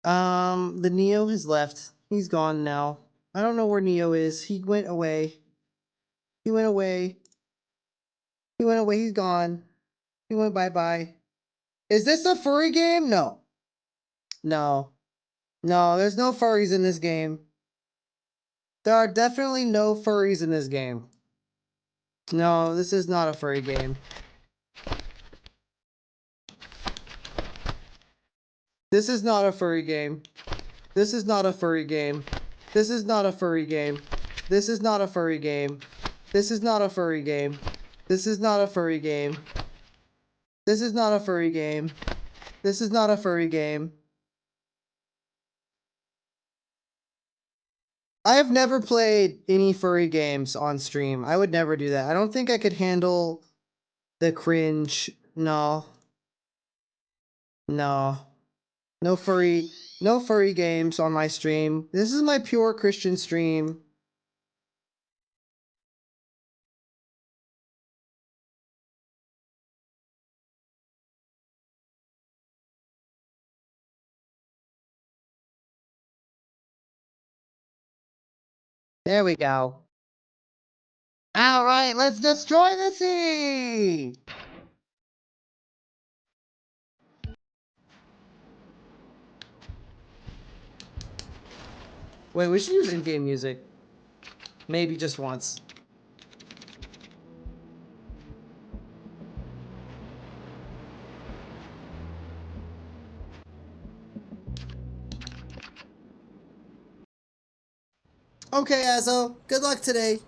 The Neo has left. He's gone now. I don't know where Neo is. He went away. He went away. He went away. He's gone. He went bye-bye. Is this a furry game? No. No. No, there's no furries in this game. There are definitely no furries in this game. No, this is not a furry game. This is not a furry game. This is not a furry game. This is not a furry game. This is not a furry game. This is not a furry game. This is not a furry game. This is not a furry game. This is not a furry game. I have never played any furry games on stream. I would never do that. I don't think I could handle the cringe. No. No. No furry games on my stream. This is my pure Christian stream. There we go. All right, let's destroy the sea. Wait, we should use in-game music. Maybe just once. Okay, Azo. Good luck today.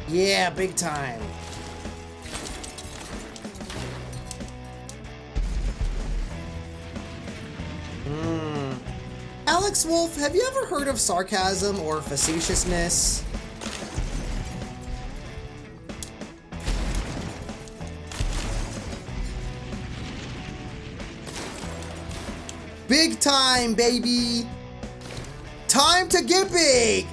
Yeah, big time. Alex Wolf, have you ever heard of sarcasm or facetiousness? Big time, baby! Time to get big!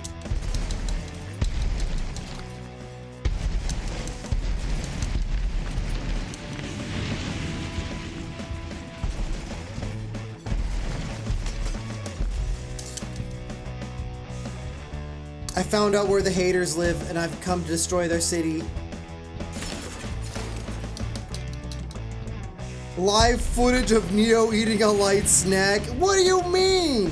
I found out where the haters live, and I've come to destroy their city. Live footage of Neo eating a light snack? What do you mean?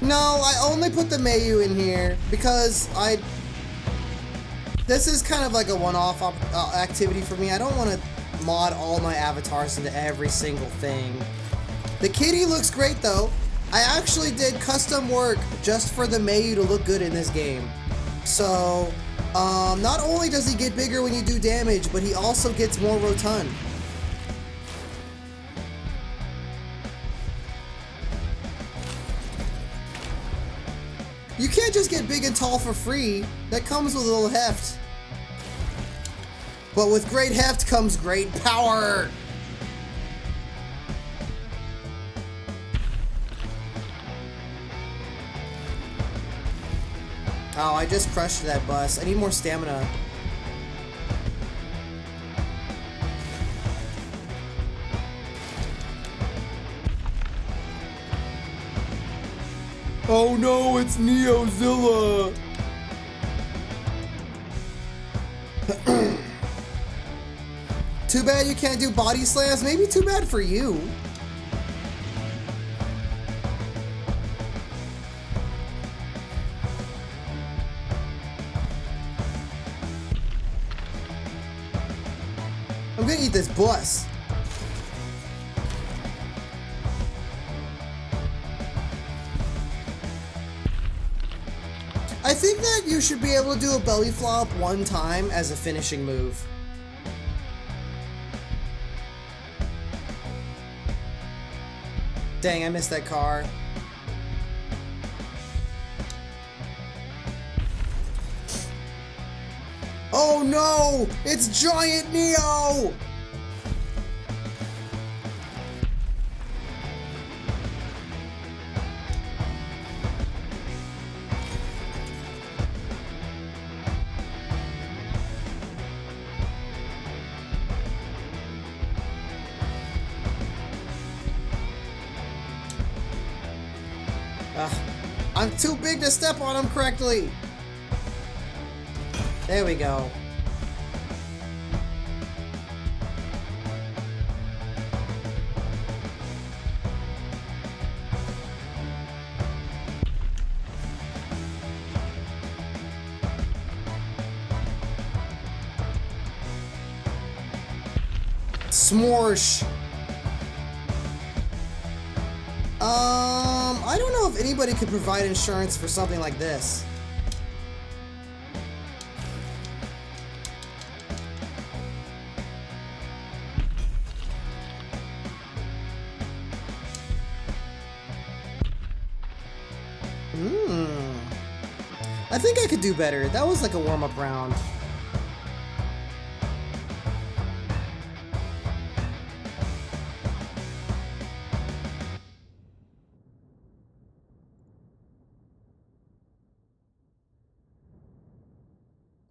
No, I only put the Mayu in here because this is kind of like a one-off activity for me. I don't want to mod all my avatars into every single thing. The kitty looks great though. I actually did custom work just for the Mayu to look good in this game. So, not only does he get bigger when you do damage, but he also gets more rotund. You can't just get big and tall for free. That comes with a little heft. But with great heft comes great power. Oh, I just crushed that bus. I need more stamina. Oh no, it's Neo Zilla! Too bad you can't do body slams. Maybe too bad for you. I'm gonna eat this bus. I think that you should be able to do a belly flop one time as a finishing move. Dang, I missed that car. Oh no! It's Giant Neo! I'm too big to step on him correctly. There we go. Smorsh. I don't know if anybody could provide insurance for something like this. I think I could do better. That was like a warm-up round.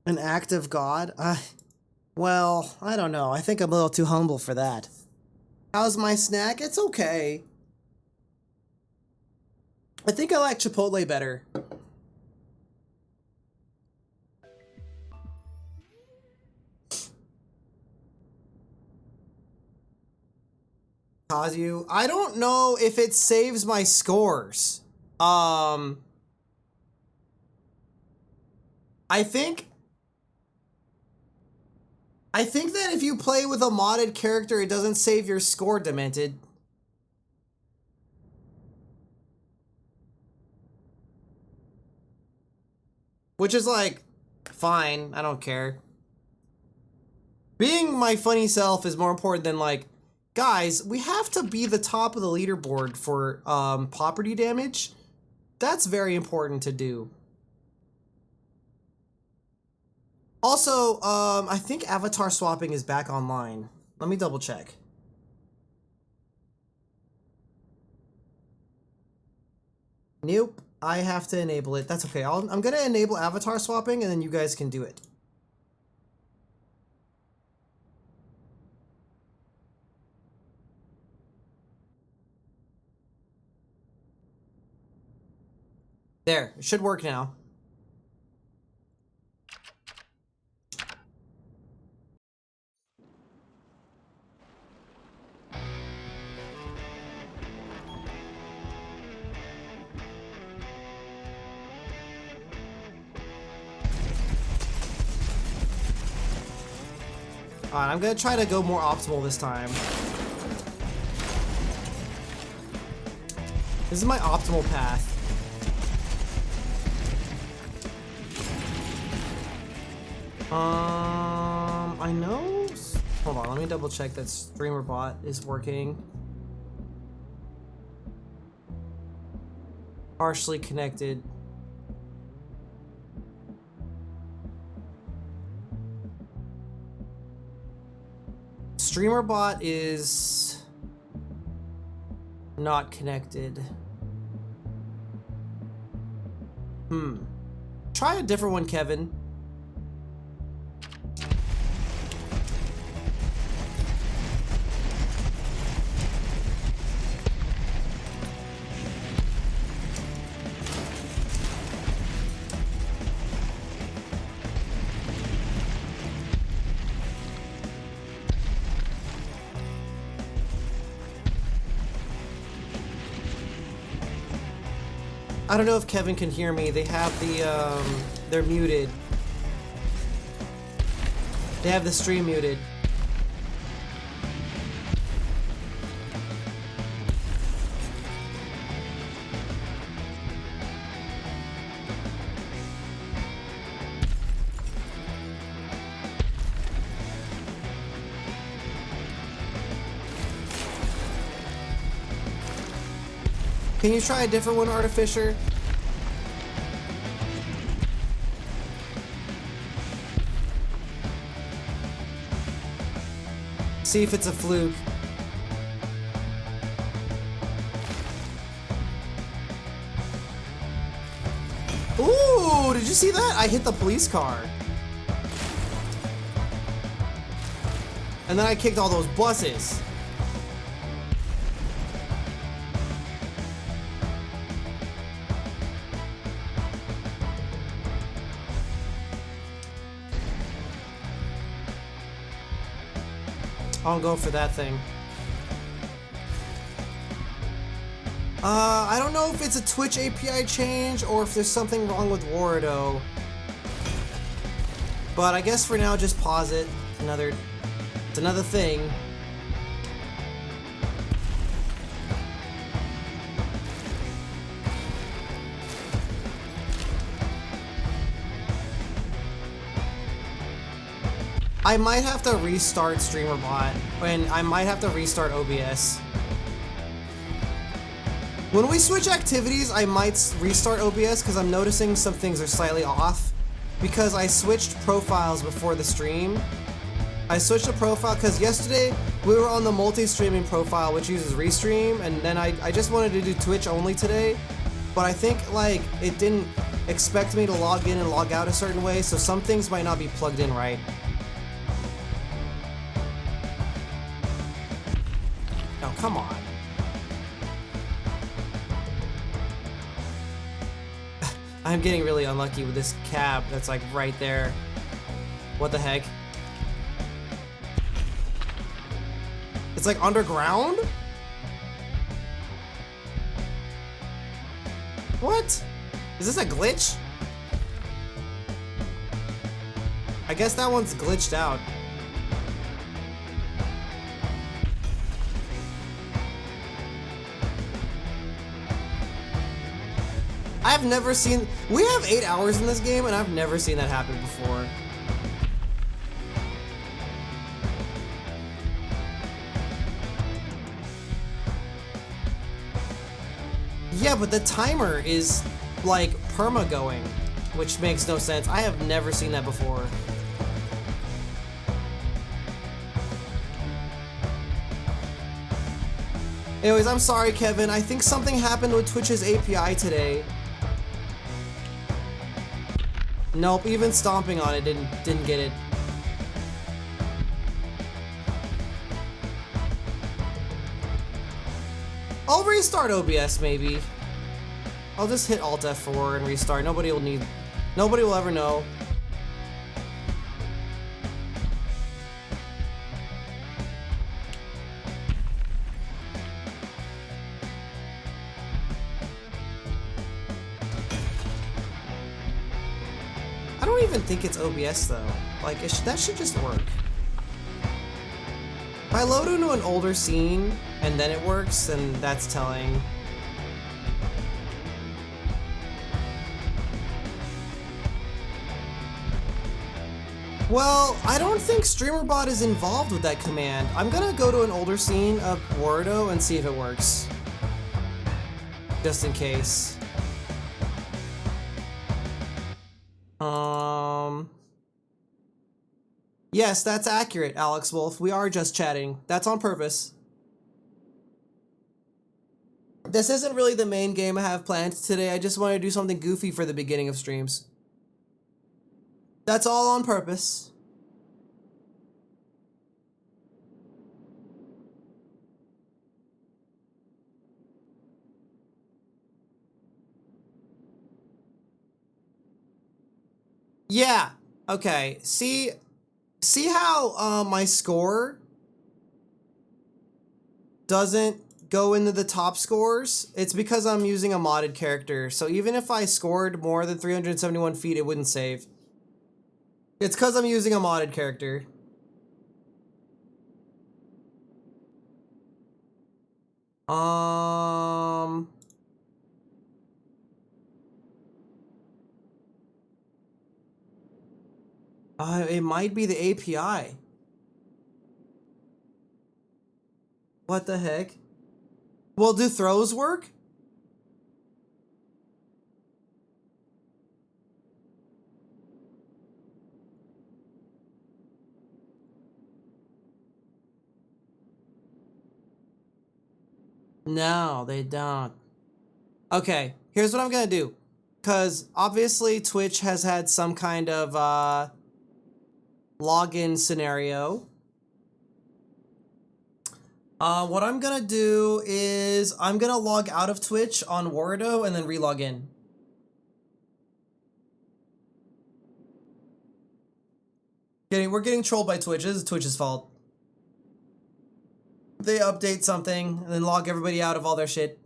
An act of God? Well, I don't know. I think I'm a little too humble for that. How's my snack? It's okay. I think I like Chipotle better. Kazu, I don't know if it saves my scores. I think that if you play with a modded character, it doesn't save your score, Demented. Which is like, fine, I don't care. Being my funny self is more important than like, guys, we have to be the top of the leaderboard for Pawperty Damage. That's very important to do. Also, I think avatar swapping is back online. Let me double check. Nope, I have to enable it. That's okay. I'm gonna enable avatar swapping and then you guys can do it. There, it should work now. Alright, I'm gonna try to go more optimal this time. This is my optimal path. I know... Hold on, let me double check that streamer bot is working. Partially connected. Streamer bot is not connected. Try a different one, Kevin. I don't know if Kevin can hear me. They have the, they're muted. They have the stream muted. Can you try a different one, Artificer? See if it's a fluke. Ooh, did you see that? I hit the police car. And then I kicked all those buses. I'll go for that thing. I don't know if it's a Twitch API change or if there's something wrong with Wardo. But I guess for now, just pause it. It's another thing. I might have to restart StreamerBot, and I might have to restart OBS. When we switch activities, I might restart OBS because I'm noticing some things are slightly off. Because I switched profiles before the stream. I switched the profile because yesterday we were on the multi-streaming profile, which uses Restream, and then I just wanted to do Twitch only today. But I think, like, it didn't expect me to log in and log out a certain way, so some things might not be plugged in right. Oh, come on. I'm getting really unlucky with this cab that's like right there. What the heck? It's like underground? What? Is this a glitch? I guess that one's glitched out. I've never seen... We have 8 hours in this game, and I've never seen that happen before. Yeah, but the timer is, like, perma going, which makes no sense. I have never seen that before. Anyways, I'm sorry, Kevin. I think something happened with Twitch's API today. Nope, even stomping on it didn't get it. I'll restart OBS maybe. I'll just hit Alt F4 and restart. Nobody will ever know. I don't even think it's OBS though. Like, that should just work. If I load into an older scene and then it works, then that's telling. Well, I don't think StreamerBot is involved with that command. I'm gonna go to an older scene of Wardo and see if it works. Just in case. Yes, that's accurate, Alex Wolf. We are just chatting. That's on purpose. This isn't really the main game I have planned today. I just want to do something goofy for the beginning of streams. That's all on purpose. Yeah. Okay. See how my score doesn't go into the top scores, it's because I'm using a modded character. So even if I scored more than 371 feet, it wouldn't save. It's because I'm using a modded character. It might be the API. What the heck? Well, do throws work? No, they don't. Okay, here's what I'm gonna do. Because obviously Twitch has had some kind of login scenario. What I'm gonna do is I'm gonna log out of Twitch on Wardo and then relog in. We're getting trolled by Twitch. This is Twitch's fault. They update something and then log everybody out of all their shit.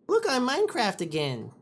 Look, I'm Minecraft again.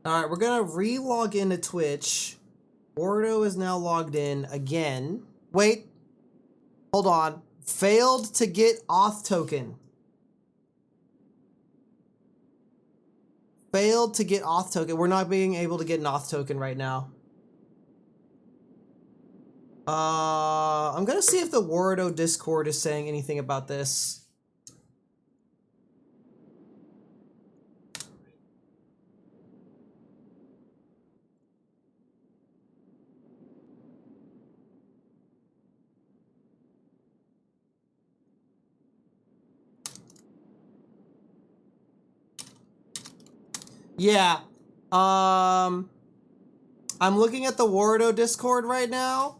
Alright, we're gonna re-log into Twitch. Wardo is now logged in again. Wait. Hold on. Failed to get auth token. Failed to get auth token. We're not being able to get an auth token right now. I'm gonna see if the Wardo Discord is saying anything about this. Yeah. I'm looking at the Wardo Discord right now,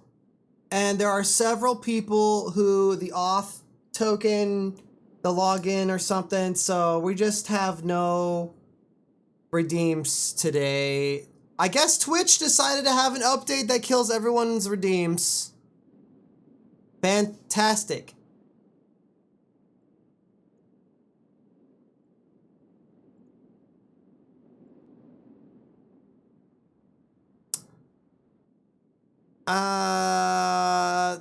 and there are several people who the auth token, the login or something, so we just have no redeems today. I guess Twitch decided to have an update that kills everyone's redeems. Fantastic.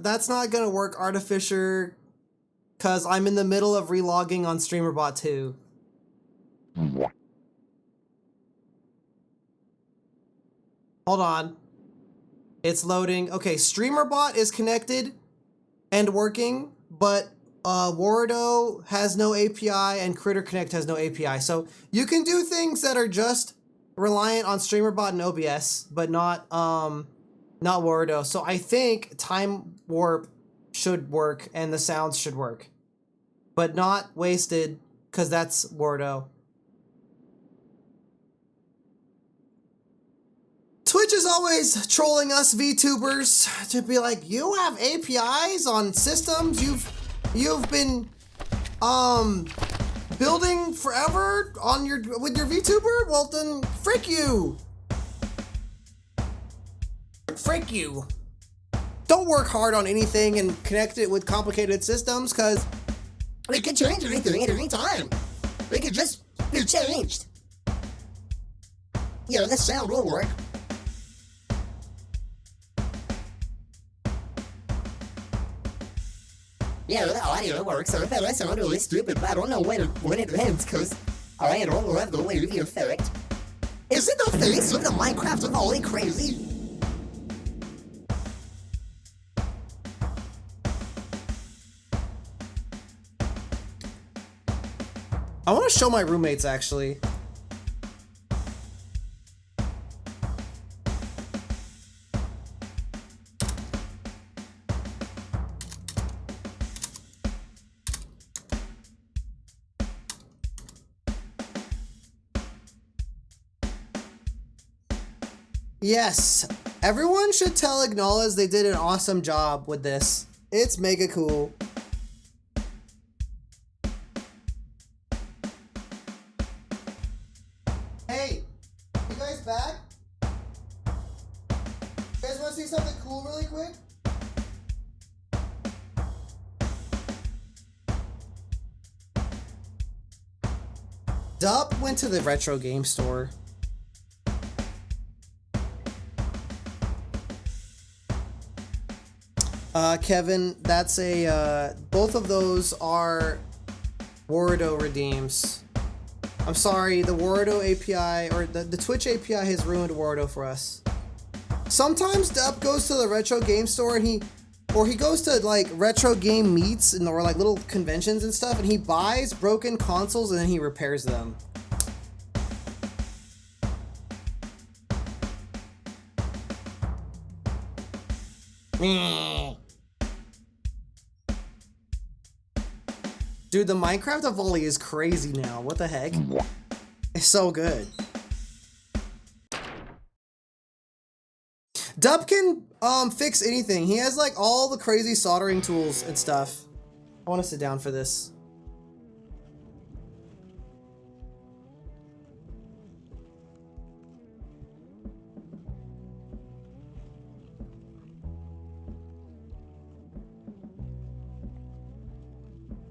That's not gonna work, Artificer, cause I'm in the middle of relogging on StreamerBot 2. Hold on. It's loading. Okay, StreamerBot is connected and working, but Wardo has no API and Critter Connect has no API. So you can do things that are just reliant on StreamerBot and OBS, but not Wardo. So I think Time Warp should work and the sounds should work, but not Wasted, because that's Wardo. Twitch is always trolling us VTubers to be like, you have APIs on systems you've been building forever on with your VTuber? Well then, frick you. Frick you. Don't work hard on anything and connect it with complicated systems, because we can change anything at any time. We can just be changed. You know, the sound will work. Yeah, the audio works. So if I sound really stupid, but I don't know when it ends, because I don't have the wave effect. Is it the face of the Minecraft of Ollie Crazy? I want to show my roommates, actually. Yes, everyone should tell Acknowledge they did an awesome job with this. It's mega cool. Hey, you guys back? You guys want to see something cool really quick? Dup went to the retro game store. Kevin, that's a, both of those are Wardo redeems. I'm sorry, the Wardo API, or the Twitch API has ruined Wardo for us. Sometimes Dup goes to the retro game store and he goes to like retro game meets and or like little conventions and stuff and he buys broken consoles and then he repairs them. Dude, the Minecraft of volley is crazy now. What the heck? It's so good. Dup can fix anything. He has like all the crazy soldering tools and stuff. I want to sit down for this.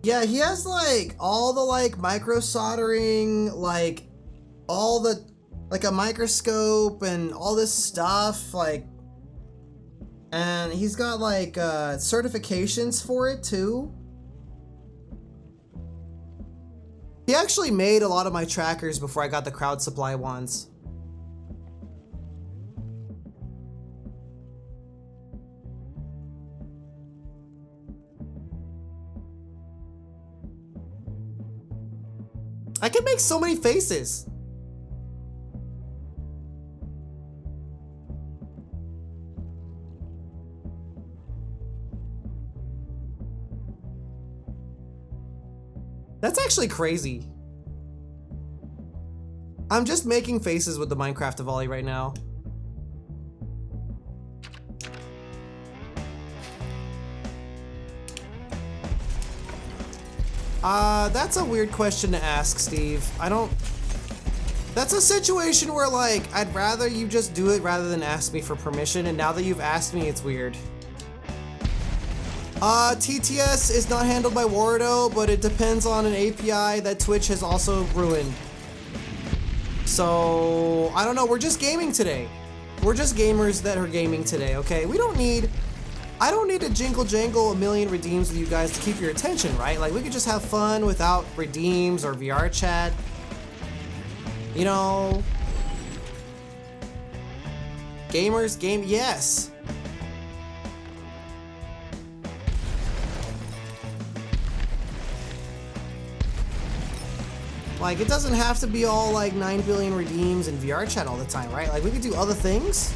Yeah, he has like all the like micro soldering, like all the like a microscope and all this stuff, like, and he's got like certifications for it too. He actually made a lot of my trackers before I got the crowd supply ones. I can make so many faces. That's actually crazy. I'm just making faces with the Minecraft volley right now. That's a weird question to ask, Steve. That's a situation where, like, I'd rather you just do it rather than ask me for permission, and now that you've asked me, it's weird. TTS is not handled by Wardo, but it depends on an API that Twitch has also ruined. So, I don't know, we're just gaming today. We're just gamers that are gaming today, okay? I don't need to jingle jangle a million redeems with you guys to keep your attention, right? Like, we could just have fun without redeems or VR chat. You know? Gamers game, yes. Like, it doesn't have to be all like 9 billion redeems and VR chat all the time, right? Like, we could do other things.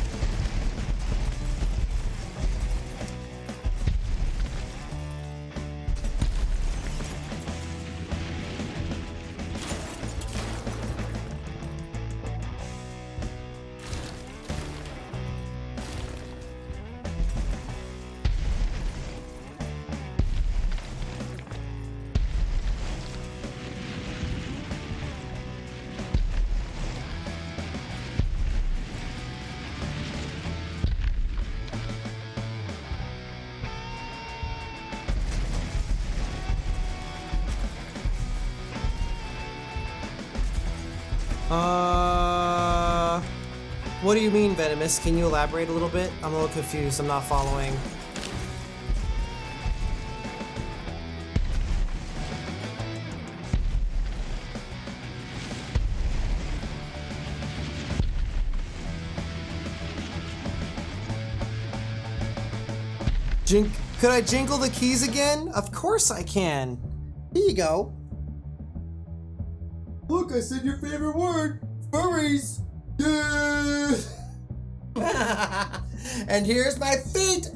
What do you mean, Venomous? Can you elaborate a little bit? I'm a little confused. I'm not following. Could I jingle the keys again? Of course I can. Here you go. Look, I said your favorite word. Furries. Yeah. And here's my feet.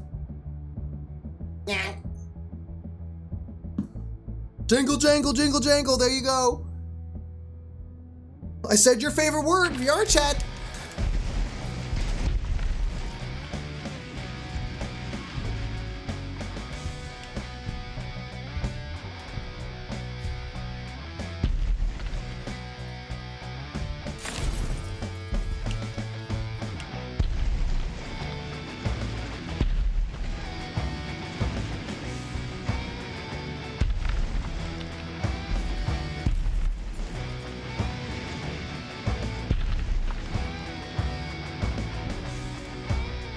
Jingle, jangle, jingle, jangle. There you go. I said your favorite word, VR chat.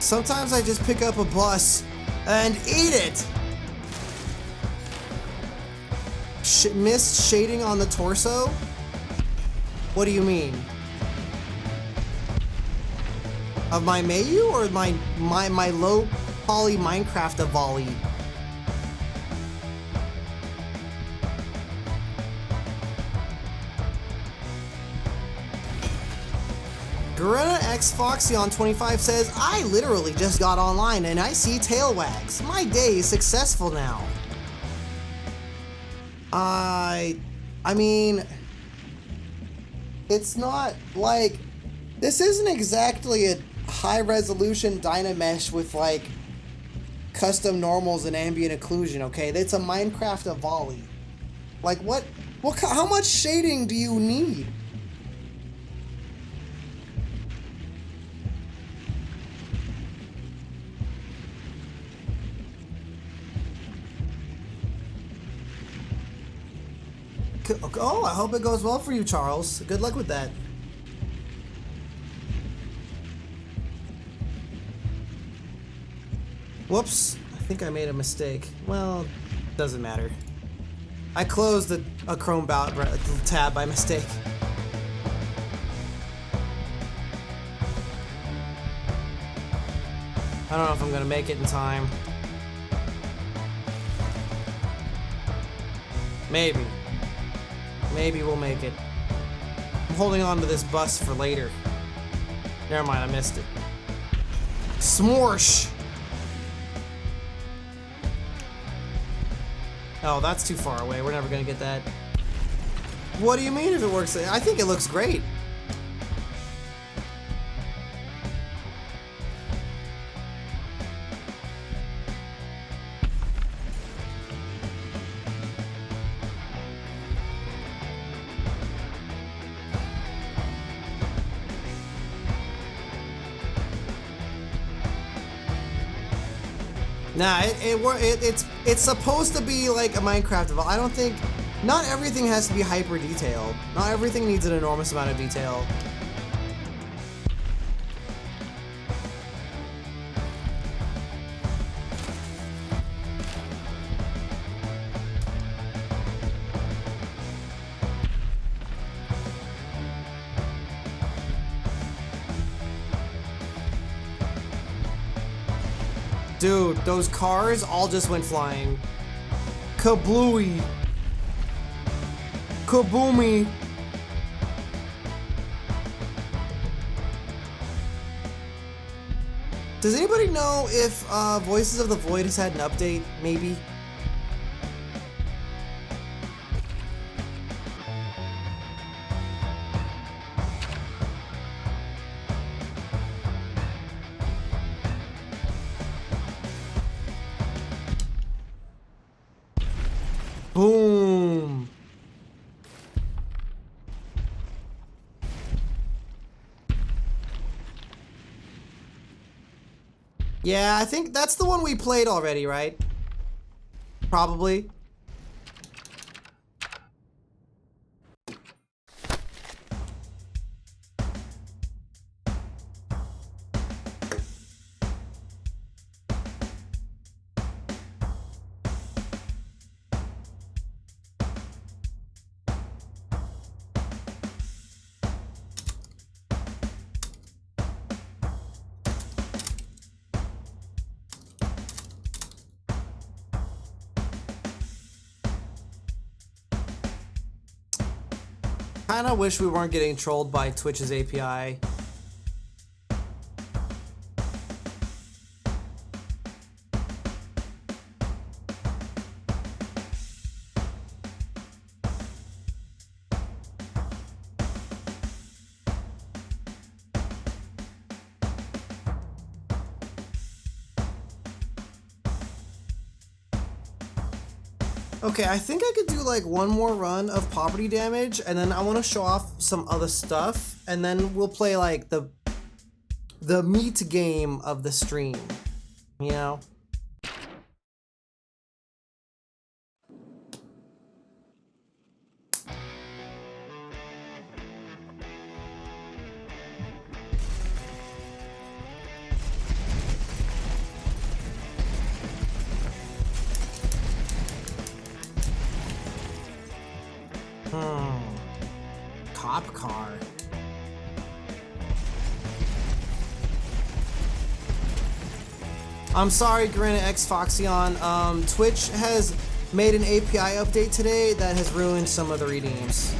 Sometimes I just pick up a bus and eat it. Missed shading on the torso? What do you mean? Of my Mayu or my low poly Minecraft volley? Garena X Foxy on 25 says, I literally just got online and I see tail wags. My day is successful now. I mean, it's not like, this isn't exactly a high resolution Dynamesh with like custom normals and ambient occlusion, okay? It's a Minecraft volley. Like how much shading do you need? Oh, I hope it goes well for you, Charles. Good luck with that. Whoops, I think I made a mistake. Well, doesn't matter. I closed a Chrome tab by mistake. I don't know if I'm gonna make it in time. Maybe. Maybe we'll make it. I'm holding on to this bus for later. Never mind, I missed it. Smorsh! Oh, that's too far away. We're never gonna get that. What do you mean if it works? I think it looks great. Nah, it's supposed to be like a Minecraft. I don't think, not everything has to be hyper detailed. Not everything needs an enormous amount of detail. Dude, those cars all just went flying. Kablooey. Kaboomy. Does anybody know if Voices of the Void has had an update, maybe? Boom. Yeah, I think that's the one we played already, right? Probably. Kinda wish we weren't getting trolled by Twitch's API. Okay, I think I could do like one more run of Pawperty Damage, and then I want to show off some other stuff, and then we'll play like the meat game of the stream, you know? cop car. I'm sorry, Granite X Foxeon. Twitch has made an API update today that has ruined some of the redeems.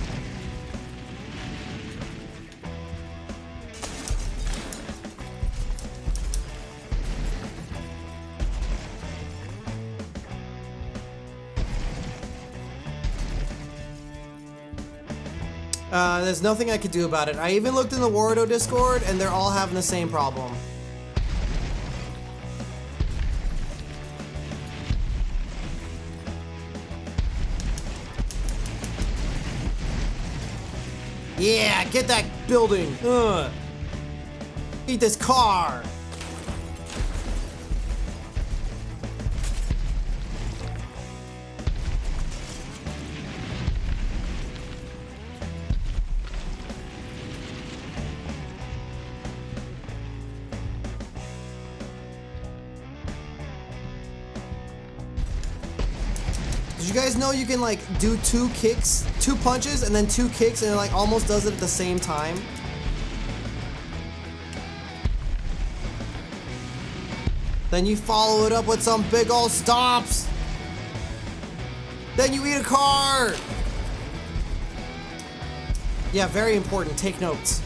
There's nothing I could do about it. I even looked in the Warudo Discord, and they're all having the same problem. Yeah, get that building. Eat this car. Did you guys know you can like do 2 punches and then 2 kicks, and it like almost does it at the same time? Then you follow it up with some big ol' stomps. Then you eat a car. Yeah, very important. Take notes.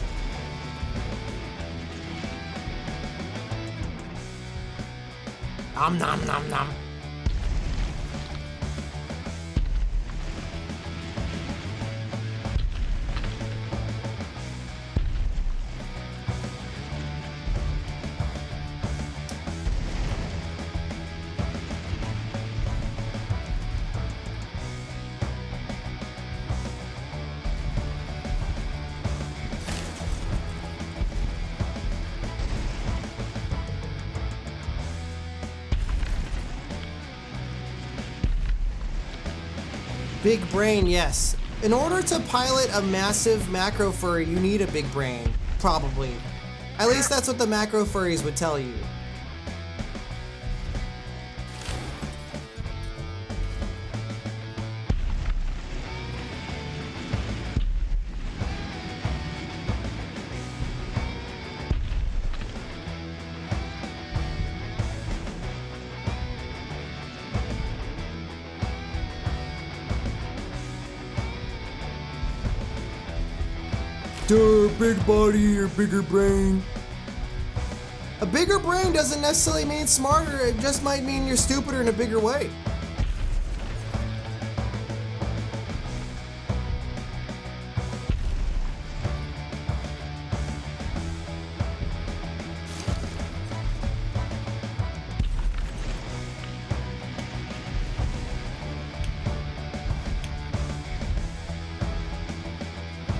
Nom nom nom nom. Big brain, yes. In order to pilot a massive macro furry, you need a big brain. Probably. At least that's what the macro furries would tell you. Duh, big body or bigger brain. A bigger brain doesn't necessarily mean smarter, it just might mean you're stupider in a bigger way.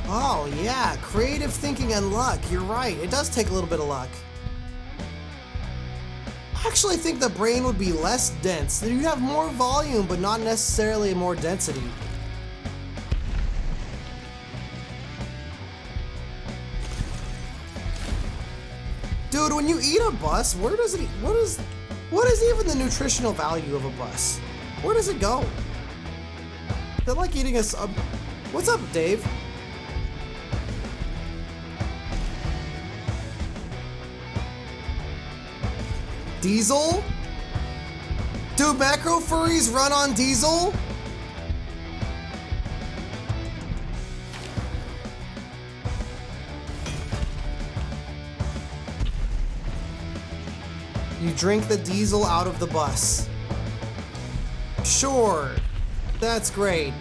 Oh yeah, creative thinking and luck. You're right, it does take a little bit of luck. I actually think the brain would be less dense. You'd have more volume, but not necessarily more density. Dude, when you eat a bus, what is even the nutritional value of a bus? Where does it go? They're like eating a sub. What's up, Dave? Diesel? Do macro furries run on diesel? You drink the diesel out of the bus. Sure, that's great.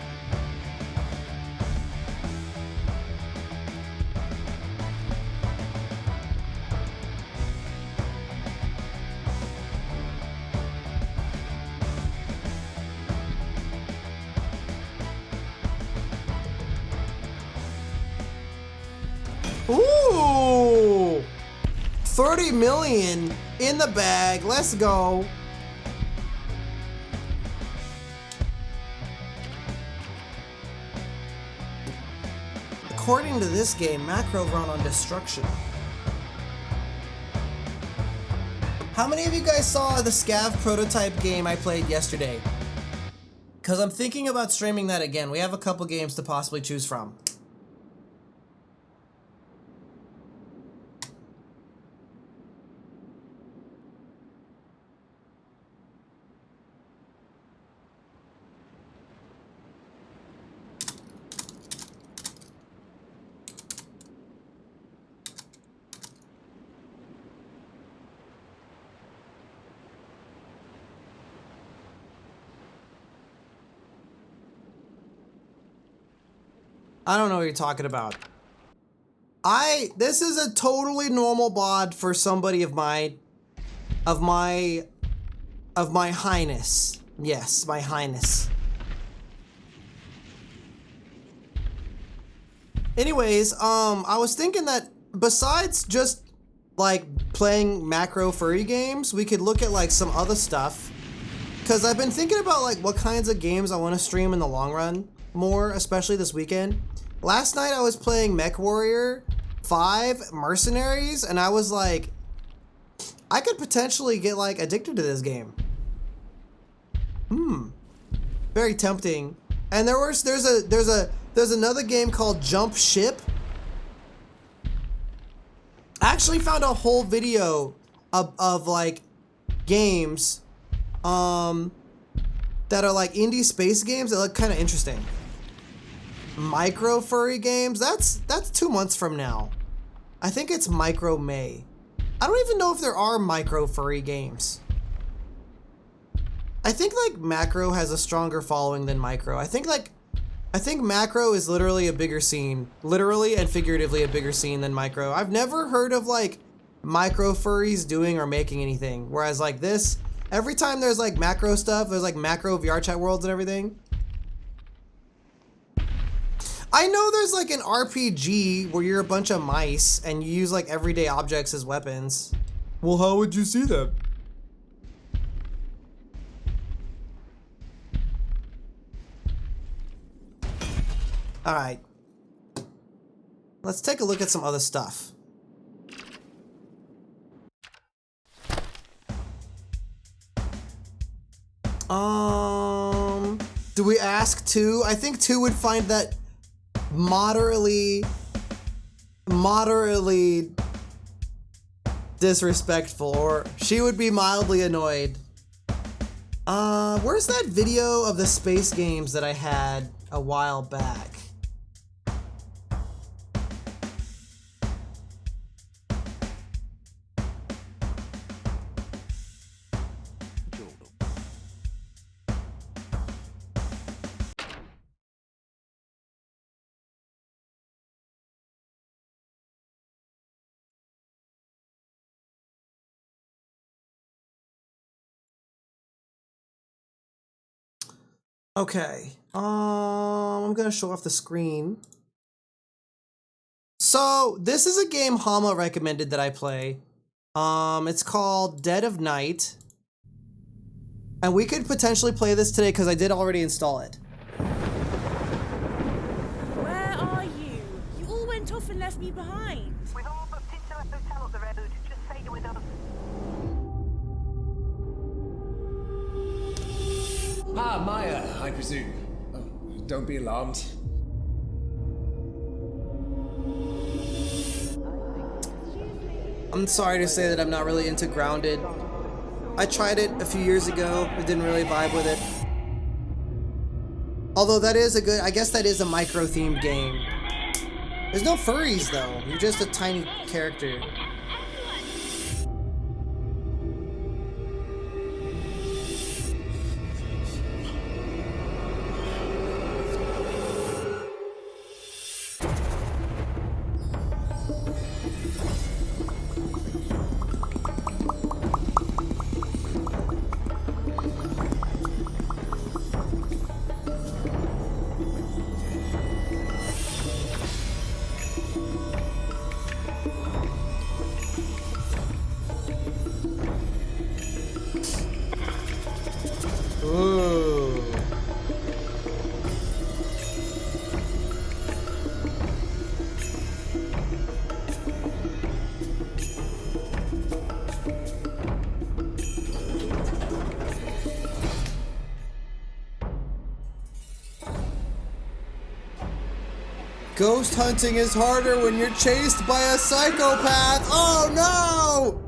Ooh! 30 million in the bag. Let's go. According to this game, macro run on destruction. How many of you guys saw the Scav prototype game I played yesterday? Because I'm thinking about streaming that again. We have a couple games to possibly choose from. I don't know what you're talking about. This is a totally normal bod for somebody of my highness. Yes, my highness. Anyways, I was thinking that besides just like playing macro furry games, we could look at like some other stuff. Cause I've been thinking about like what kinds of games I want to stream in the long run more, especially this weekend. Last night I was playing MechWarrior 5 Mercenaries, and I was like, I could potentially get like addicted to this game. Very tempting. And there's another game called Jump Ship. I actually found a whole video of like games that are like indie space games that look kind of interesting. Micro furry games, that's 2 months from now. I think it's Micro May. I don't even know if there are micro furry games. I think like macro has a stronger following than micro. I think macro is literally a bigger scene, literally and figuratively a bigger scene than micro. I've never heard of like micro furries doing or making anything. Whereas like this, every time there's like macro stuff, there's like macro VR chat worlds and everything. I know there's like an RPG where you're a bunch of mice and you use like everyday objects as weapons. Well, how would you see that? All right. Let's take a look at some other stuff. Do we ask 2? I think 2 would find that moderately disrespectful, or she would be mildly annoyed. Where's that video of the space games that I had a while back? Okay, I'm gonna show off the screen. So this is a game Hama recommended that I play. It's called Dead of Night. And we could potentially play this today because I did already install it. Where are you? You all went off and left me behind. We've all booked into a hotel up the road. Just stay with us. Ah, Maya, I presume. Oh, don't be alarmed. I'm sorry to say that I'm not really into Grounded. I tried it a few years ago, but didn't really vibe with it. Although that is I guess that is a micro-themed game. There's no furries though, you're just a tiny character. Ooh. Ghost hunting is harder when you're chased by a psychopath. Oh no!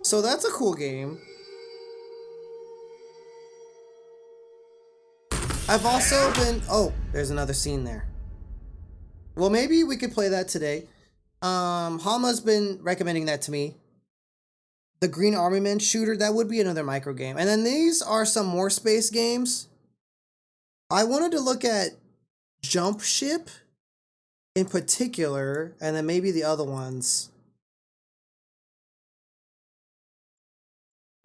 So that's a cool game. I've also been, oh, there's another scene there. Well, maybe we could play that today. Hama's been recommending that to me. The Green Army Man shooter, that would be another micro game. And then these are some more space games. I wanted to look at Jump Ship in particular, and then maybe the other ones.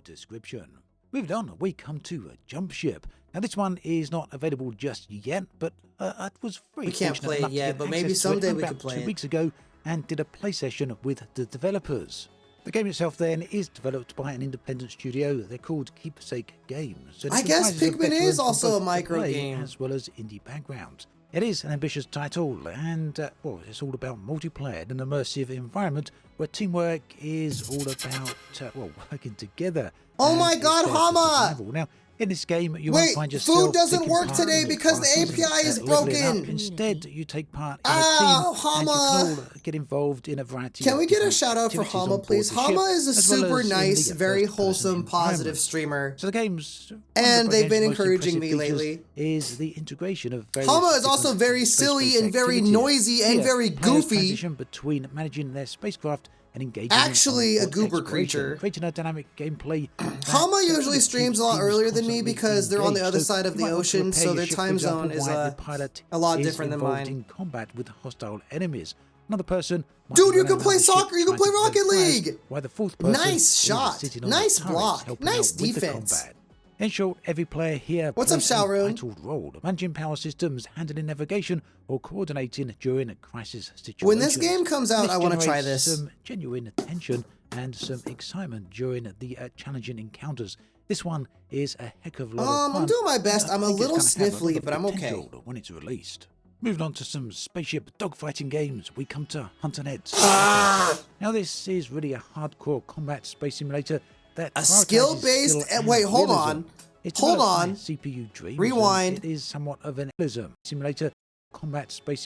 Description. Moving on, we come to Jump Ship. Now, this one is not available just yet, but it was free. We can't play it yet, but maybe someday we could play it. 2 weeks ago, and did a play session with the developers. The game itself then is developed by an independent studio. They're called Keepsake Games. I guess Pikmin is also a micro game, as well as indie backgrounds. It is an ambitious title, and well, it's all about multiplayer in an immersive environment where teamwork is all about well, working together. Oh my God, Hama! Now, in this game, you Wait, won't find yourself food doesn't taking work part today in because the classes API is and leveling up. broken. Instead, you take part in a Ow, team, Hama! and you can all get involved in a variety. Can of we get a different shout out for activities on Hama, board please? the ship, Hama is a as well super as in nice, the very first-person wholesome, positive environment. streamer. So the game's And they've been most encouraging impressive me features lately. Is the integration of various Hama is also different very silly space-based and very activities. noisy and Here, very players goofy. transition between managing their spacecraft and engaging Actually, in a goober exploration, creature. creating a dynamic gameplay. Hama usually streams a lot earlier than me constantly because they're on the engaged. other So side of you the might want to ocean, prepare so your their ship, time for example, zone is while the pilot a lot is different than involved mine. in combat with hostile enemies. Another person might Dude, be you running can play around the ship soccer, you can trying play to Rocket flares, League. while the fourth person Nice is shot, sitting on nice the turret, block, helping nice out with the defense. combat. In short, every player here What's up, plays a Shaoran? vital role, managing power systems, handling navigation, or coordinating during a crisis situation. When this game comes out, I want to try this. Some genuine tension and some excitement during the challenging encounters. This one is a heck of a lot of fun. I'm doing my best. and I I'm a think it's little gonna have a lot sniffly, of but I'm okay. potential when it's released. Moving on to some spaceship dogfighting games, we come to Hunter Ned's. Now this is really a hardcore combat space simulator that A prioritizes skill-based- skill and wait, hold realism. on. It's Hold developed by on. CPU Dreams, Rewind. and it is somewhat of an realism simulator combat space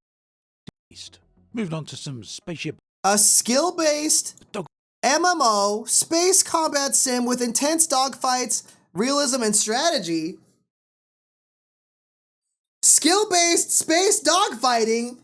beast. Moving on to some spaceship A skill-based dog MMO space combat sim with intense dogfights, realism, and strategy. Skill-based space dogfighting.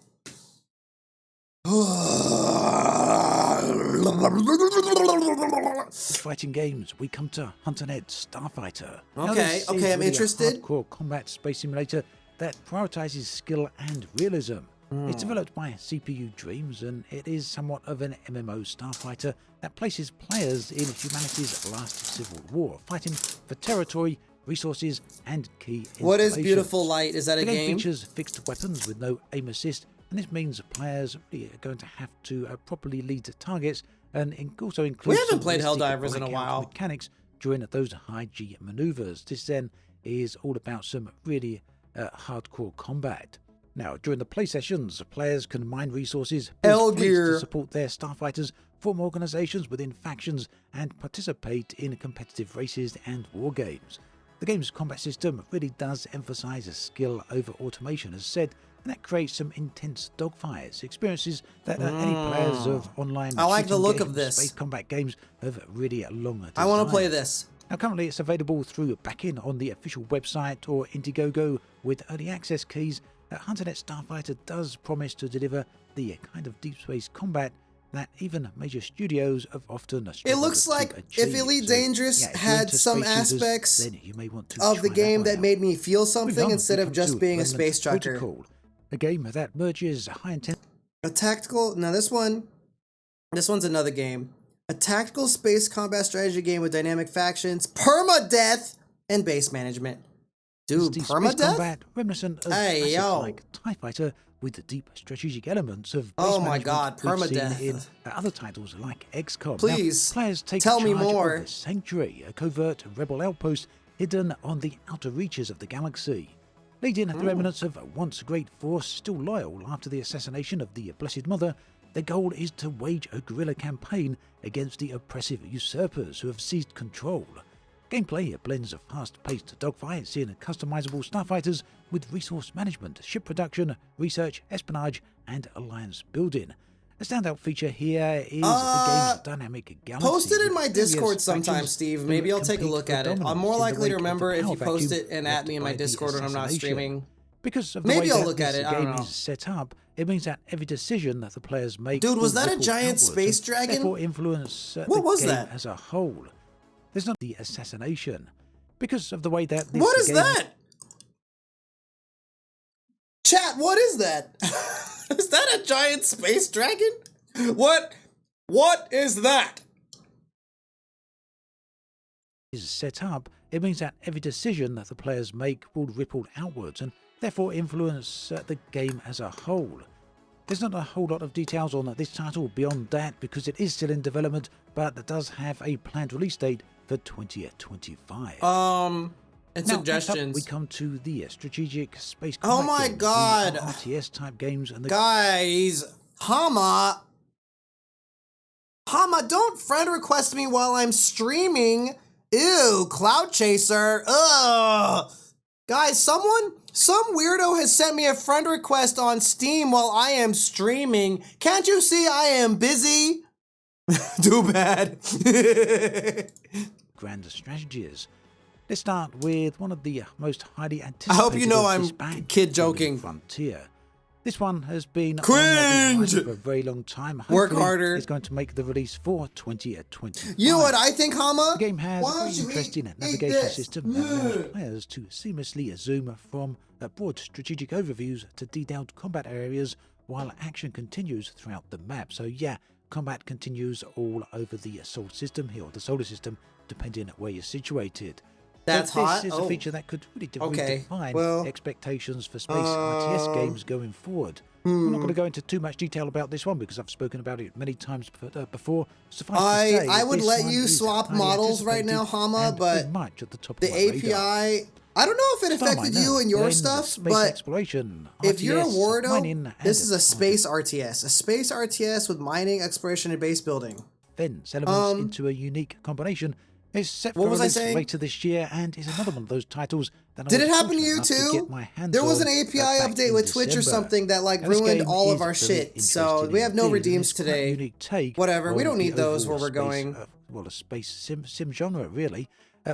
fighting games, we come to Hunter Ned Starfighter. Now, Okay, this okay, is I'm really interested. A hardcore combat space simulator that prioritizes skill and realism. It's developed by CPU Dreams, and it is somewhat of an MMO starfighter that places players in humanity's last civil war, fighting for territory, resources, and key What is installations. Beautiful Light? Is that a The game game? features fixed weapons with no aim assist, and this means players really are going to have to properly lead targets, and also includes We haven't some played realistic Helldivers in a blackout while. mechanics during those high G maneuvers. This then is all about some really hardcore combat. Now, during the play sessions, players can mine resources, build fleets Gear. to support their starfighters, form organizations within factions, and participate in competitive races and war games. The game's combat system really does emphasize skill over automation, as said, and that creates some intense dogfights, experiences that any players of online I like the shooting look games, of this. space combat games have really long I want to desired. play this. Now, currently it's available through backing on the official website or Indiegogo with early access keys. HunterNet Starfighter does promise to deliver the kind of deep space combat that even major studios have often It struggled looks to like achieve. if Elite So, Dangerous yeah, if you're had into some space shooters, aspects then you may want to of the try game one that out. made me feel Moving something on, instead we of come just to being a Remnant space trucker. Protocol, a game that merges high intensity. A tactical. Now this one's another game. A tactical space combat strategy game with dynamic factions, permadeath, and base management. Dude, space permadeath? combat reminiscent of Hey, classics yo. like TIE Fighter with the deep strategic elements of base Oh my management God, we've seen permadeath. in other titles like XCOM. Please, now, players take tell me charge more. of the Sanctuary, a covert rebel outpost hidden on the outer reaches of the galaxy. Leading the remnants of a once great force still loyal after the assassination of the Blessed Mother, their goal is to wage a guerrilla campaign against the oppressive usurpers who have seized control. Gameplay blends fast-paced dogfights in customizable starfighters with resource management, ship production, research, espionage, and alliance building. A standout feature here is the game's dynamic galaxy. Post it in with my various Discord sometime, factions Steve. who Maybe I'll take a compete look for at it. I'm dominance more in the likely to wake of the remember if power you post vacuum it and at left me in my by the Discord when I'm not assassination. streaming. Because of the Maybe way I'll that look at this it, I don't game know. is set up, it means that every decision that the players make Dude, was will that a ripple giant outwards space and dragon? therefore influence What the was game that? as a whole. There's not the assassination. Because of the way that this What is game that? Chat, what is that? Is that a giant space dragon? What is that? Is set up, it means that every decision that the players make will ripple outwards and therefore influence the game as a whole. There's not a whole lot of details on this title beyond that because it is still in development, but it does have a planned release date for 2025. And Now, suggestions. next up, we come to the strategic space Oh combat my games, God. the RTS type games, and the Guys, Hama, don't friend request me while I'm streaming. Ew, Cloud Chaser. Ugh. Guys, some weirdo has sent me a friend request on Steam while I am streaming. Can't you see I am busy? Too bad. grand strategies. Let's start with one of the most highly anticipated. I hope you know of I'm this batch, kid joking. Frontier. This one has been on Cringe! the horizon for a very long time. Work Hopefully, harder. It's going to make the release for 2025. You know what I think, Hama? The game has Why a don't very you interesting eat navigation this? system that allows players to seamlessly zoom from broad strategic overviews to detailed combat areas while action continues throughout the map. So yeah, combat continues all over the solar system here, or the solar system, depending on where you're situated. That's so hot. This is a feature that could really Okay, redefine well, expectations for space RTS games going forward. I'm not going to go into too much detail about this one because I've spoken about it many times before. Suffice to say, I would this let one you is swap highly models right now, anticipated Hama, and but very much at the top the of my radar. API, I don't know if it affected you and your Blends stuff, space but exploration, if you're a RTS, mining, Wardo, and this is a target space RTS. A space RTS with mining, exploration, and base building. fence elements into a unique combination. It's set What for was I release saying? later this year and is another one of those titles that I Did was it happen to fortunate you enough to too? get my hands There was on, an API back update in with Twitch or December. something that like Now, this ruined game all of is our very shit. So interesting we have no indeed, and redeems it's quite a today. unique take Whatever, we on don't need the those where overall we're space, going. well, a space sim genre, really.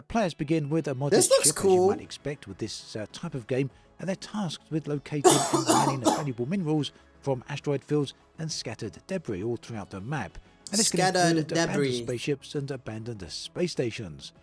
Players begin with a modest looks ship, cool. as you might expect with this type of game, and they're tasked with locating and mining valuable minerals from asteroid fields and scattered debris all throughout the map. And this can Scattered include abandoned debris. spaceships and abandoned space stations.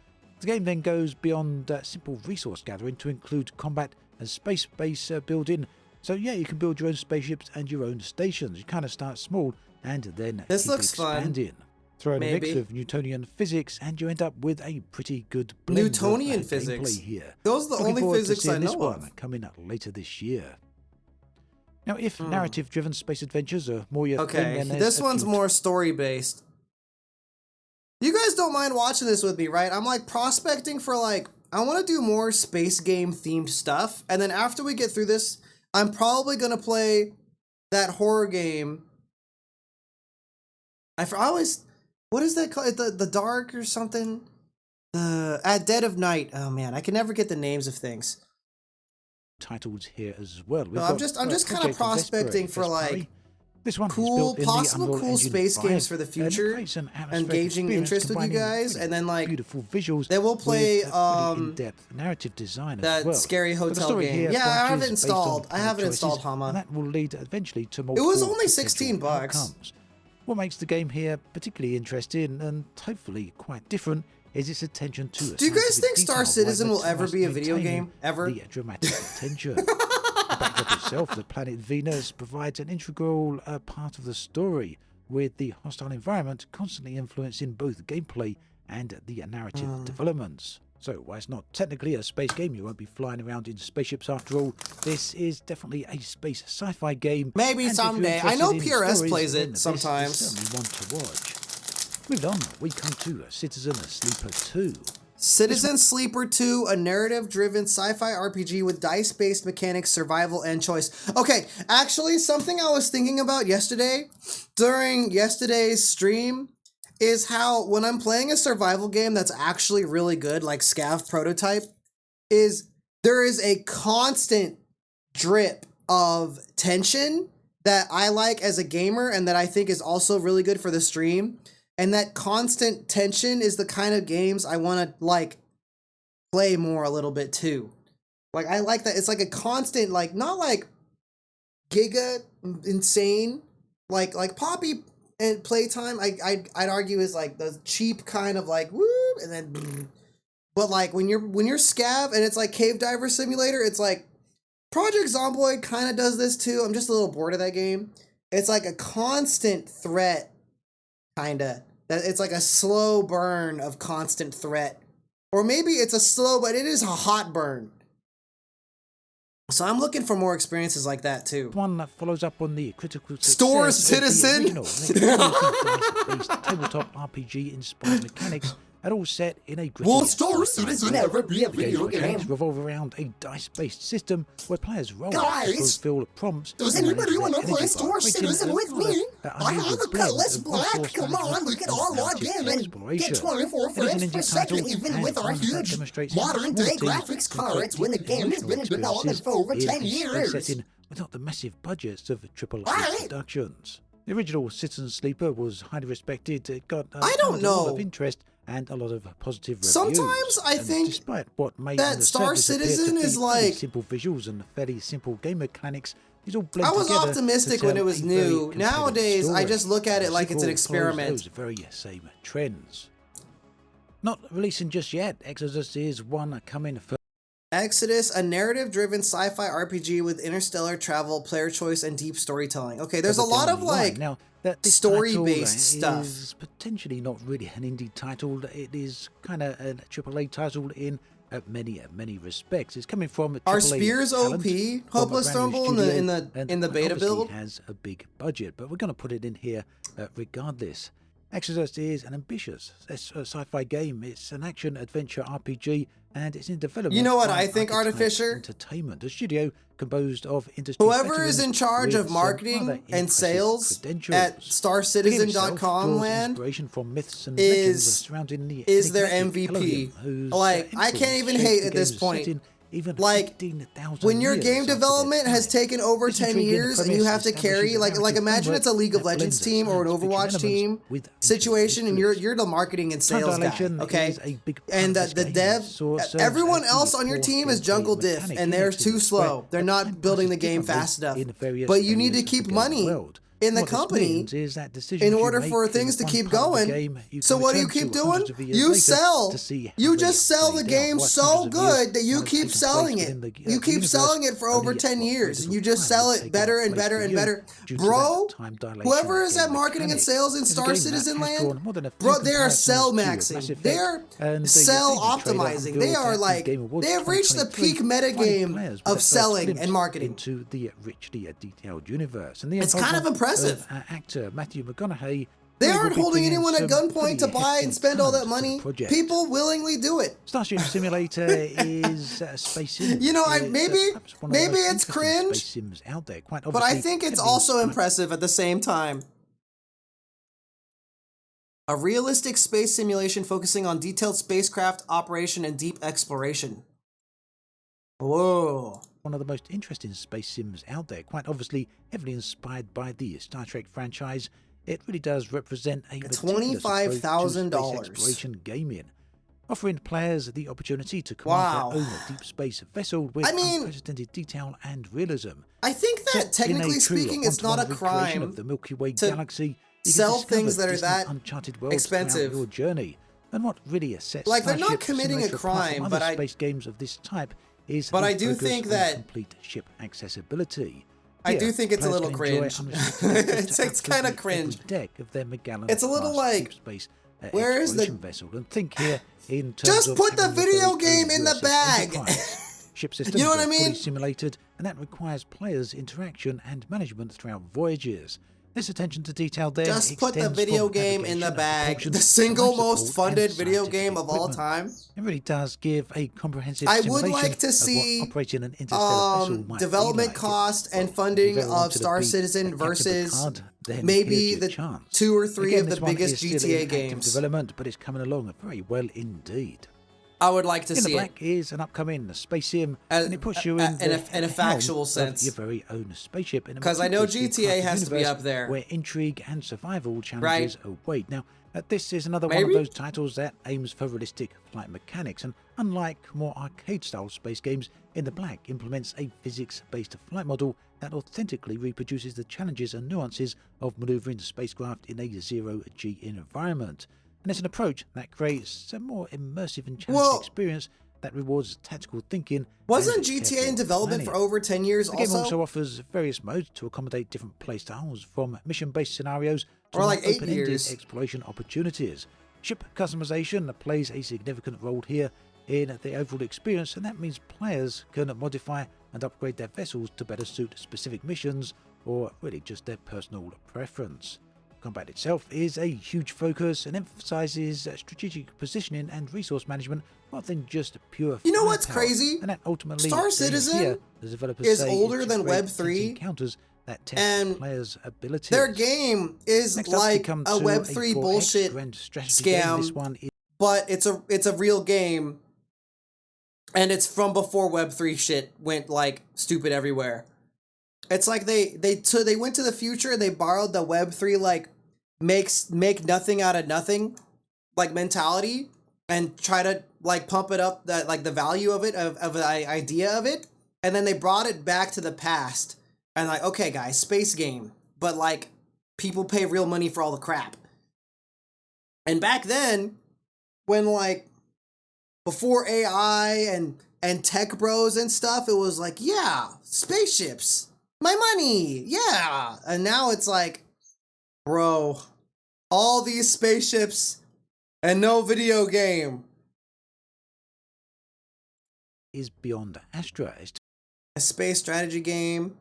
The game then goes beyond simple resource gathering to include combat and space base building. So yeah, you can build your own spaceships and your own stations. You kind of start small and then This keep looks fun. expanding. Throw in a mix Maybe. of Newtonian physics and you end up with a pretty good blend Newtonian of physics? gameplay here. Those are the Looking only forward to physics seeing I this know one of. coming out later this year. Now, if narrative-driven space adventures are more your thing, Okay, then there's this a one's few more story based. You guys don't mind watching this with me, right? I'm like prospecting for like, I want to do more space game themed stuff. And then after we get through this, I'm probably going to play that horror game. I always, what is that called? The Dark or something? At Dead of Night. Oh man, I can never get the names of things. titles here as well. We've No, I'm got, just kind of Project prospecting for Vesperi. like This one is cool, built in the possible Unreal cool Engine space 5, games for the and it future, creates an atmospheric engaging experience interest with you combining guys, really and then like beautiful visuals. then we'll play, with a pretty in-depth narrative design that as well. scary But the hotel story game. here Yeah, I have it branches based on installed. I have it choices, installed, Hama. And that will lead eventually to It multiple was only potential $16. outcomes. What makes the game here particularly interesting and hopefully quite different is its attention to. Do you guys think detail, Star Citizen while will ever be a video maintaining game? Ever? The dramatic attention. The backdrop itself, the planet Venus, provides an integral part of the story, with the hostile environment constantly influencing both gameplay and the narrative developments. So, while it's not technically a space game, you won't be flying around in spaceships after all. This is definitely a space sci-fi game. Maybe and if you're someday. I know interested in PRS stories, plays it then this is sometimes. certainly one to watch. Moving on, we come to Citizen Sleeper 2. Citizen Sleeper 2, a narrative-driven sci-fi RPG with dice-based mechanics, survival, and choice. Okay, actually, something I was thinking about yesterday, during yesterday's stream, is how when I'm playing a survival game that's actually really good, like Scav Prototype, there is a constant drip of tension that I like as a gamer and that I think is also really good for the stream. And that constant tension is the kind of games I want to, like, play more a little bit, too. Like, I like that. It's like a constant, like, not like giga insane. Like Poppy and Playtime, I'd argue is, like, the cheap kind of, like, woo, and then... But, like, when you're Scav and it's, like, Cave Diver Simulator, it's, like, Project Zomboid kind of does this too. I'm just a little bored of that game. It's like a constant threat, kind of. It's like a slow burn of constant threat. Or maybe it's a slow, but it is a hot burn. So I'm looking for more experiences like that too. One that follows up on the critical Star success Citizen? of the original tabletop RPG-inspired mechanics, and all set in a gritty Will Star Citizen ever be a The game's video mechanics game? revolve around a dice-based system where players roll Guys, to fulfill prompts. Does and anybody manage want to their play energy Star bar, creating Citizen a with rather me? I unusual have a blend Cutlass of Black. resource Come on, management we can and all log active in and exploration. get 24 It is an frames per indie second, title, even and with our one that huge demonstrates modern how day small graphics teams cards when the can game has been in development for over 10 in a years. setting without the massive budgets of AAA Alright. productions. The original Citizen Sleeper was highly respected. It got I don't a lot know. of interest and a lot of positive reviews. Sometimes I And think despite what may that on the Star surface appear to Citizen be is fairly like- simple visuals and fairly simple game mechanics, these all blend I was together optimistic to when tell it was a very new. compelling Nowadays, I story. just look at it The like it's an sequel follows experiment. Those very same trends. Not releasing just yet, Exodus is one coming for Exodus, a narrative-driven sci-fi RPG with interstellar travel, player choice, and deep storytelling. Okay, there's a further lot down of the line. like Now, that this story-based title stuff. is potentially not really an indie title. It is kind of a AAA title in many respects. It's coming from Are AAA Spears talent OP? from a Hopeless brand new Thrumble in the- studio, in the- and in the beta obviously build? has a big budget, but we're going to put it in here regardless. Exodus is an ambitious sci-fi game. It's an action-adventure RPG, and it's in development. You know what by I think, Archetype Artificer? Entertainment, a studio composed of industry Whoever is veterans in charge with of some marketing rather and impressive sales credentials. at The game itself StarCitizen.com draws land inspiration from myths and is- legends surrounding the is their enigmatic MVP. Elohim, whose, Like, I can't influence even shaped hate the at this game's point. setting even Like, 15,000 when your years game after their development has time. taken over This 10 intriguing years and you premise have to carry establishes a like narrative imagine it's a League of framework Legends that team or an blends science Overwatch fiction team elements with ancient situation and histories. you're the marketing and Time sales guy, dilation okay? is a big part And of this the game. dev, So it serves everyone as the else on your core team is gameplay jungle diff mechanic and in they're Exodus, too slow. where They're time not building the passes game differently fast enough. in various But you need to areas of keep the game money world. in the What this company means is that decisions in you order make for in things to one keep part of the going. game, you So can what do you return keep to doing? hundreds of years You later sell. to see how You they just sell the played out. game What so hundreds of good years that you might have keep taken selling place it. within the You keep universe, selling it for over only 10 what years. little You just time sell has it taken better and place better for and you better. due to Bro, that time dilation whoever is game at marketing and mechanic. sales in It's a Star game that Citizen has drawn land, more than a few bro, they are comparisons sell to Mass maxing. Effect, They're and the sell David trailer optimizing. They unveiled are at the like, Game Awards they have reached the 2023, peak providing metagame players with of a first selling glimpse and marketing. into the richly detailed universe. And the It's kind of involvement impressive. Actor Matthew McConaughey. They really aren't will be holding bringing anyone at some gunpoint to pretty buy and hefty spend all that talent to the money. project. People willingly do it. Starship Simulator is a space sim. You know, It's, maybe perhaps one of the maybe most it's interesting cringe, space sims out there. Quite but I obviously think it's heavily also inspired impressive at the same time. A realistic space simulation focusing on detailed spacecraft operation and deep exploration. Whoa. one of the most interesting space sims out there, quite obviously heavily inspired by the Star Trek franchise. It really does represent a meticulous approach to $25,000 space exploration gaming, offering players the opportunity to command Wow. their own deep space vessel with I mean, unprecedented detail and realism. I think that Set in a technically true speaking, it's not a one-to-one recreation crime of the Milky Way to galaxy. You can sell discover things that are distant, that uncharted worlds expensive. throughout your journey. And what really sets Like, they're not Starship committing a Simulator apart from crime, other but I- space games of this type is But the I do focus think on that- complete ship accessibility. I Here, do think it's a players little can enjoy cringe. unrestricted access to It's kinda absolutely every cringe. deck of their Magellan It's a little class like, deep space where is the- exploration vessel. And think here in terms Just of put the having your video very game own in the USS bag. Enterprise. Ship systems You know what I are fully mean? simulated, and that requires players' interaction and management throughout voyages. This attention to detail there Just put the extends video from game in the navigation and bag. propulsion The to single life most support funded and video scientific game of all equipment. time. It really does give a comprehensive I would simulation like to of see, what operating an interstellar vessel might development be like. cost and Well, if funding you ever of wanted to Star be Citizen a Captain versus Picard, then maybe here's your the chance. 2 or 3 Again, of the this one biggest is still GTA in active games. development, but it's coming along very well indeed. I would like to In the see it. Black is an upcoming space sim, As- and it puts you in in a the factual helm sense. of your very own spaceship. in a 'Cause I know meticulously GTA crafted has to be universe up there. where intrigue and survival challenges await. Now, this is another one Maybe? of those titles that aims for realistic flight mechanics, and unlike more arcade-style space games, In the Black implements a physics-based flight model that authentically reproduces the challenges and nuances of maneuvering the spacecraft in a zero-G environment. And it's an approach that creates a more immersive and challenging Well, experience that rewards tactical thinking. Wasn't and GTA careful in development for planning. over 10 years The game also? also offers various modes to accommodate different playstyles, from mission-based scenarios to Or like more 8 open-ended years. exploration opportunities. Ship customization plays a significant role here in the overall experience, and that means players can modify and upgrade their vessels to better suit specific missions or really just their personal preference. Combat itself is a huge focus and emphasizes strategic positioning and resource management rather than just pure You know what's firepower. crazy? And that ultimately Star is Citizen here, the developers is say, older to than create Web intense 3, encounters that test and players' abilities. their game is Next up, we like come a to Web a 3 4X bullshit grand strategy game. This scam, one is but it's a real game, and it's from before Web 3 shit went like stupid everywhere. It's like they went to the future and they borrowed the Web 3 like make nothing out of nothing like mentality and try to like pump it up, that like the value of it, of the idea of it, and then they brought it back to the past and like, okay guys, space game, but like people pay real money for all the crap. And back then, when like before AI and tech bros and stuff, it was like, yeah, spaceships, my money, yeah. And now it's like, bro, all these spaceships and no video game. Beyond Astra. It's A space strategy game.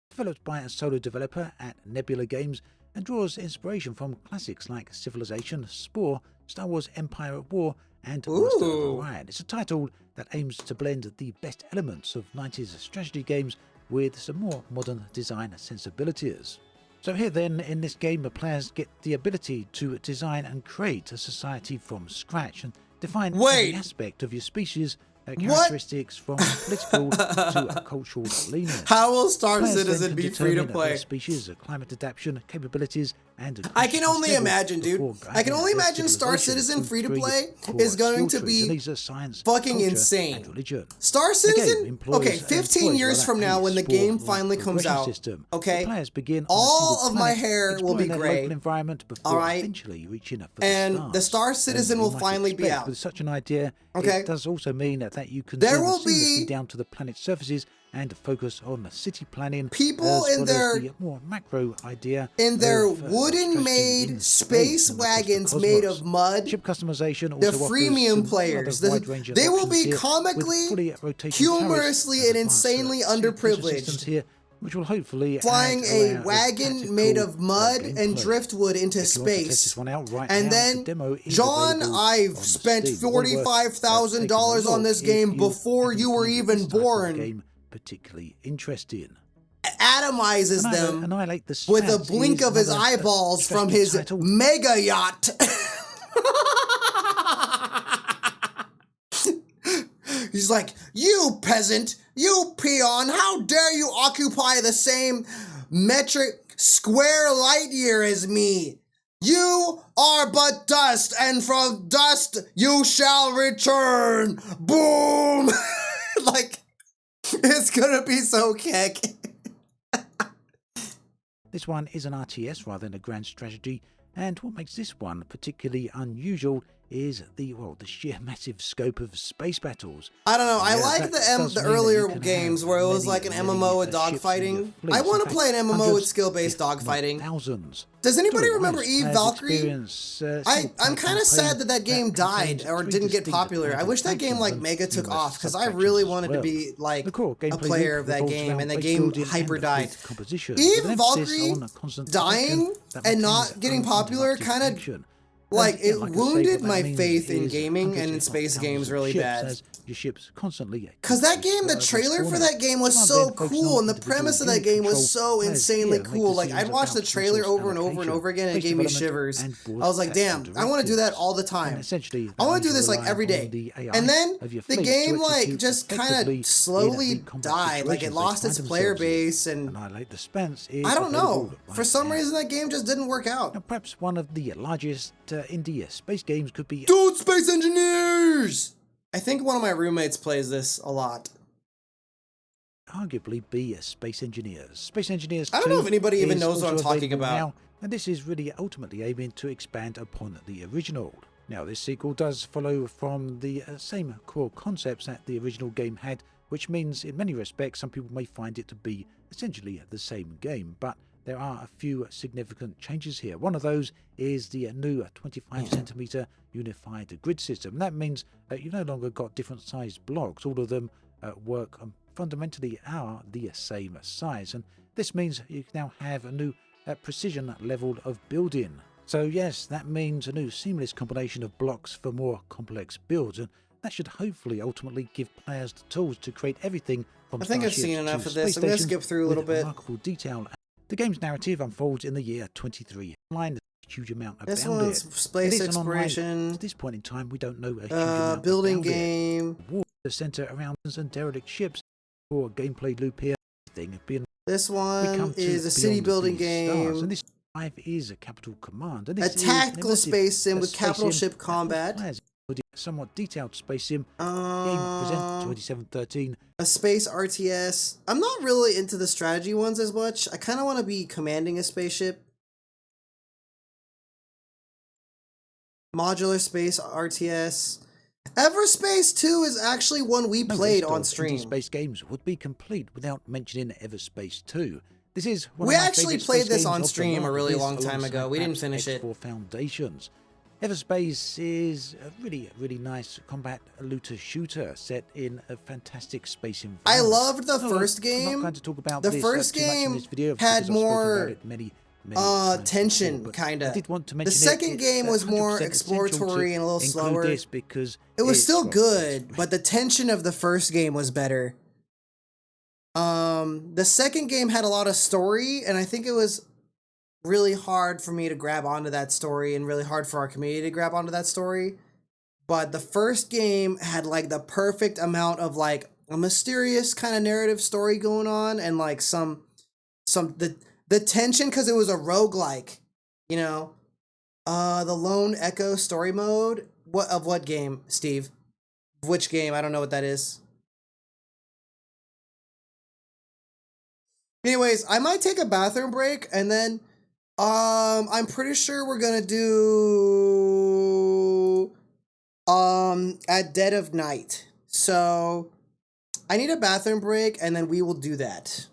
developed by a solo developer at Nebula Games and draws inspiration from classics like Civilization, Spore, Star Wars Empire at War, and Master of Orion. It's a title that aims to blend the best elements of 90s strategy games with some more modern design sensibilities. So here then, in this game, the players get the ability to design and create a society from scratch and define every aspect of your species, characteristics from political to cultural leanings. How will Star Players then Citizen can be free to determine play? their species, climate adaptation, capabilities, and I can only levels imagine, dude. before I can guiding only their imagine Star civilization Citizen through free to 3 play core is going skill to trees, and be these are science, fucking culture, insane. and religion. Star The game Citizen? employs Okay, an 15 employs years rather from now a when the sport game like finally comes progression out, system. okay, The players begin all on a of single my planet, hair will be exploring their grey. local environment before Alright? eventually reaching for And the the Star Citizen will you might finally be expect, out. With such an idea, Okay. it does also mean that you can There zoom will seamlessly be down to the planet's surfaces and focus on city planning, people as in well their as the more macro idea in their of, wooden-made strategy in space and across the wagons made cosmos. of mud. Ship customization The also offers freemium some players, rather wide range of they will options be here, comically, with fully rotating humorously, turrets and advanced, insanely precision underprivileged. systems here, which will hopefully Flying add a layer of wagon made of tactical, mud and gameplay. driftwood into If you want to test space. this one out right And now, then, the demo is John, available I've on spent Steam. Well worth $45,000 taking a on look this if game you before happen you to were find even this type of born. game particularly interesting. Atomizes them Annihilate the with a Spats blink is of his another eyeballs from strategy his title. mega yacht. He's like, you peasant, you peon, how dare you occupy the same metric square light year as me? You are but dust, and from dust you shall return. Boom! Like, it's gonna be so kick. This one is an RTS rather than a grand strategy, and what makes this one particularly unusual is the sheer massive scope of space battles. I don't know. I Yeah, like that the does mean that earlier you can games have where it was many, like an many, MMO with ships in your dogfighting. fleet. I want In to play an fact, MMO with hundreds, skill-based if not dogfighting. Thousands. Does anybody Story-wise, remember Eve players Valkyrie? experience, I'm kind of sad that game died or didn't get popular. I wish that game like mega took off because I really wanted to be like a player of that game, and the game hyper died. Eve Valkyrie dying and not getting popular kind of like it wounded my faith in gaming and in space games really bad. Because that game, the trailer for that game was so cool, and the premise of that game was so insanely cool. Like, I'd watch the trailer over and over and over again, and it gave me shivers. I was like, damn, I want to do that all the time. I want to do this, like, every day. And then the game, like, just kind of slowly died. Like, it lost its player base, and I don't know. For some reason, that game just didn't work out. Now, perhaps one of the largest indie space games could be... Dude, Space Engineers! I think one of my roommates plays this a lot. Arguably be Space Engineers. Space Engineers 2 I don't know if anybody even knows what I'm also talking available about. now, and this is really ultimately aiming to expand upon the original. Now, this sequel does follow from the same core concepts that the original game had, which means in many respects some people may find it to be essentially the same game, but there are a few significant changes here. One of those is the new 25cm unified grid system. That means you no longer got different sized blocks. All of them work fundamentally are the same size, and this means you now have a new precision level of building. So yes, that means a new seamless combination of blocks for more complex builds, and that should hopefully ultimately give players the tools to create everything from I think I've starships seen enough to of this. space I'm going to stations skip through a little with bit. remarkable detail. The game's narrative unfolds in the year 23. Line a huge amount about This one's it. space It is an online- exploration. At this point in time, we don't know a huge amount Building about game. it. War the center around and derelict ships for a gameplay loop here. Thing being This we one come to is a city Beyond building the Stars, game. and this 5 is a capital command. And A this is tactical immersive, space sim with space capital sim ship that combat. players including a somewhat detailed space sim. Game present 2713. A space RTS. I'm not really into the strategy ones as much. I kind of want to be commanding a spaceship. Modular space RTS. Everspace 2 is actually one we No played list on of stream. indie space games would be complete without mentioning Everspace 2. This is one We of my actually favourite played space this games on of the stream a lot. really This, long time alongside ago. We didn't perhaps finish it. X4 Foundations. Everspace is a really nice combat looter shooter set in a fantastic space environment. I loved the No, first I'm not game. going to talk about The this, first too much in game this video had because I've spoken more, about it many times tension, before, but kinda. I did want to The mention second it. game was more 100% essential exploratory to and a little include slower. this because It was it's still got- good, but the tension of the first game was better. The second game had a lot of story, and I think it was really hard for me to grab onto that story and really hard for our community to grab onto that story. But the first game had like the perfect amount of like a mysterious kind of narrative story going on, and like the tension, because it was a roguelike, you know. The Lone Echo story mode. What game, Steve? Which game? I don't know what that is. Anyways, I might take a bathroom break, and then I'm pretty sure we're gonna do at dead of night. So I need a bathroom break, and then we will do that.